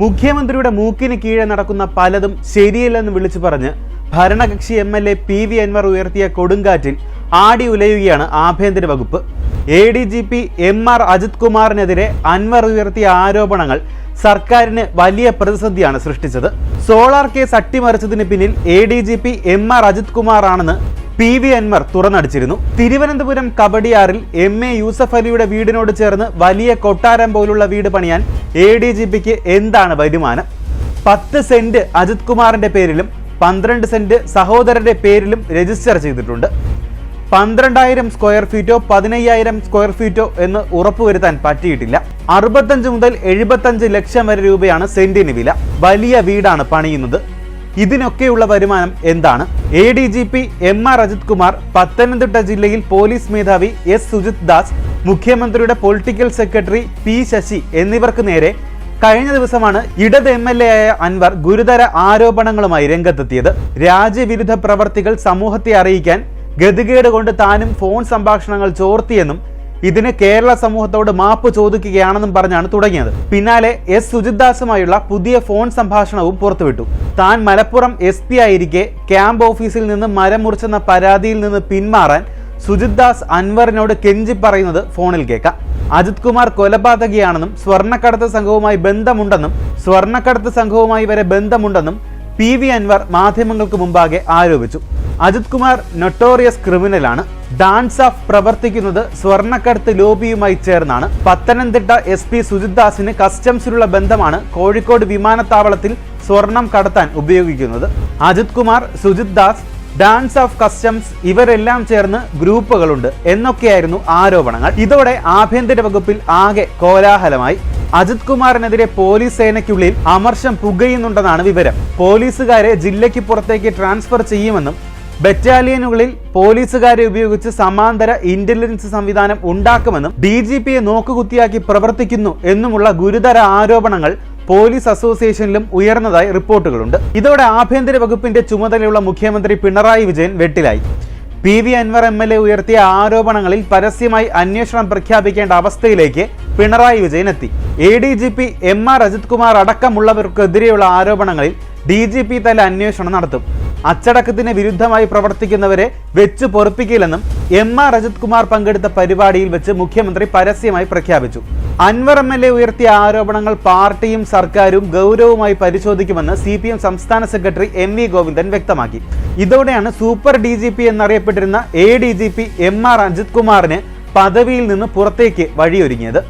മുഖ്യമന്ത്രിയുടെ മൂക്കിന് കീഴെ നടക്കുന്ന പലതും ശരിയല്ലെന്ന് വിളിച്ചു പറഞ്ഞ് ഭരണകക്ഷി MLA PV അൻവർ ഉയർത്തിയ കൊടുങ്കാറ്റിൽ ആടി ഉലയുകയാണ് ആഭ്യന്തര വകുപ്പ്. ADGP MR അജിത് കുമാറിനെതിരെ അൻവർ ഉയർത്തിയ ആരോപണങ്ങൾ സർക്കാരിന് വലിയ പ്രതിസന്ധിയാണ് സൃഷ്ടിച്ചത്. സോളാർ കേസ് അട്ടിമറിച്ചതിന് പിന്നിൽ ADGP MR അജിത് കുമാർ ആണെന്ന് PV അൻവർ തുറന്നടിച്ചിരുന്നു. തിരുവനന്തപുരം കബഡിയാറിൽ MA യൂസഫ് അലിയുടെ വീടിനോട് ചേർന്ന് വലിയ കൊട്ടാരം പോലുള്ള വീട് പണിയാൻ ADGPക്ക് എന്താണ് വരുമാനം? 10 സെന്റ് അജിത് കുമാറിന്റെ പേരിലും 12 സെന്റ് സഹോദരന്റെ പേരിലും രജിസ്റ്റർ ചെയ്തിട്ടുണ്ട്. 12,000 സ്ക്വയർ ഫീറ്റോ 15,000 സ്ക്വയർ ഫീറ്റോ എന്ന് ഉറപ്പുവരുത്താൻ പറ്റിയിട്ടില്ല. 65 മുതൽ 75 ലക്ഷം വരെ രൂപയാണ് സെന്റിന് വില. വലിയ വീടാണ് പണിയുന്നത്. ഇതിനൊക്കെയുള്ള വരുമാനം എന്താണ്? ADGP MR അജിത് കുമാർ, പത്തനംതിട്ട ജില്ലയിൽ പോലീസ് മേധാവി S സുജിത് ദാസ്, മുഖ്യമന്ത്രിയുടെ പൊളിറ്റിക്കൽ സെക്രട്ടറി P ശശി എന്നിവർക്ക് നേരെ കഴിഞ്ഞ ദിവസമാണ് ഇടത് MLA ആയ അൻവർ ഗുരുതര ആരോപണങ്ങളുമായി രംഗത്തെത്തിയത്. രാജ്യവിരുദ്ധ പ്രവർത്തികൾ സമൂഹത്തെ അറിയിക്കാൻ ഗതികേട് കൊണ്ട് താനും ഫോൺ സംഭാഷണങ്ങൾ ചോർത്തിയെന്നും ഇതിന് കേരള സമൂഹത്തോട് മാപ്പ് ചോദിക്കുകയാണെന്നും പറഞ്ഞാണ് തുടങ്ങിയത്. പിന്നാലെ S സുജിത് ദാസുമായുള്ള പുതിയ ഫോൺ സംഭാഷണവും പുറത്തുവിട്ടു. താൻ മലപ്പുറം SP ആയിരിക്കെ ക്യാമ്പ് ഓഫീസിൽ നിന്ന് മരം മുറിച്ചെന്ന പരാതിയിൽ നിന്ന് പിന്മാറാൻ സുജിത് ദാസ് അൻവറിനോട് കെഞ്ചി പറയുന്നത് ഫോണിൽ കേൾക്കാം. അജിത് കുമാർ കൊലപാതകിയാണെന്നും സ്വർണ്ണക്കടത്ത് സംഘവുമായി ബന്ധമുണ്ടെന്നും സ്വർണ്ണക്കടത്ത് സംഘവുമായി വരെ ബന്ധമുണ്ടെന്നും PV അൻവർ മാധ്യമങ്ങൾക്ക് മുമ്പാകെ ആരോപിച്ചു. അജിത് കുമാർ നൊട്ടോറിയസ് ക്രിമിനലാണ്. ഡാൻസ് ഓഫ് പ്രവർത്തിക്കുന്നത് സ്വർണ്ണക്കടത്ത് ലോബിയുമായി ചേർന്നാണ്. പത്തനംതിട്ട SP സുജിത് ദാസിന് കസ്റ്റംസിലുള്ള ബന്ധമാണ് കോഴിക്കോട് വിമാനത്താവളത്തിൽ സ്വർണം കടത്താൻ ഉപയോഗിക്കുന്നത്. അജിത് കുമാർ, സുജിത് ദാസ്, ഡാൻസ് ഓഫ് കസ്റ്റംസ് ഇവരെല്ലാം ചേർന്ന് ഗ്രൂപ്പുകളുണ്ട് എന്നൊക്കെയായിരുന്നു ആരോപണങ്ങൾ. ഇതോടെ ആഭ്യന്തര വകുപ്പിൽ ആകെ കോലാഹലമായി. അജിത് കുമാറിനെതിരെ പോലീസ് സേനയ്ക്കുള്ളിൽ അമർഷം പുകയുന്നുണ്ടെന്നാണ് വിവരം. പോലീസുകാരെ ജില്ലയ്ക്ക് പുറത്തേക്ക് ട്രാൻസ്ഫർ ചെയ്യുമെന്നും ബറ്റാലിയനുകളിൽ പോലീസുകാരെ ഉപയോഗിച്ച് സമാന്തര ഇന്റലിജൻസ് സംവിധാനം ഉണ്ടാക്കുമെന്നും DGPയെ നോക്കുകുത്തിയാക്കി പ്രവർത്തിക്കുന്നു എന്നുമുള്ള ഗുരുതര ആരോപണങ്ങൾ പോലീസ് അസോസിയേഷനിലും ഉയർന്നതായി റിപ്പോർട്ടുകളുണ്ട്. ഇതോടെ ആഭ്യന്തര വകുപ്പിന്റെ ചുമതലയുള്ള മുഖ്യമന്ത്രി പിണറായി വിജയൻ വെട്ടിലായി. PV അൻവർ MLA ഉയർത്തിയ ആരോപണങ്ങളിൽ പരസ്യമായി അന്വേഷണം പ്രഖ്യാപിക്കേണ്ട അവസ്ഥയിലേക്ക് പിണറായി വിജയൻ എത്തി. ADGP MR അജിത് കുമാർ അടക്കമുള്ളവർക്കെതിരെയുള്ള ആരോപണങ്ങളിൽ DGP തല അന്വേഷണം നടത്തും. അച്ചടക്കത്തിന് വിരുദ്ധമായി പ്രവർത്തിക്കുന്നവരെ വെച്ച് പൊറുപ്പിക്കില്ലെന്നും MR അജിത് കുമാർ പങ്കെടുത്ത പരിപാടിയിൽ വെച്ച് മുഖ്യമന്ത്രി പരസ്യമായി പ്രഖ്യാപിച്ചു. അൻവർ MLA ഉയർത്തിയ ആരോപണങ്ങൾ പാർട്ടിയും സർക്കാരും ഗൗരവമായി പരിശോധിക്കുമെന്ന് CPM സംസ്ഥാന സെക്രട്ടറി MV ഗോവിന്ദൻ വ്യക്തമാക്കി. ഇതോടെയാണ് സൂപ്പർ DGP എന്നറിയപ്പെട്ടിരുന്ന ADGP MR അജിത് കുമാറിന് പദവിയിൽ നിന്ന് പുറത്തേക്ക് വഴിയൊരുങ്ങിയത്.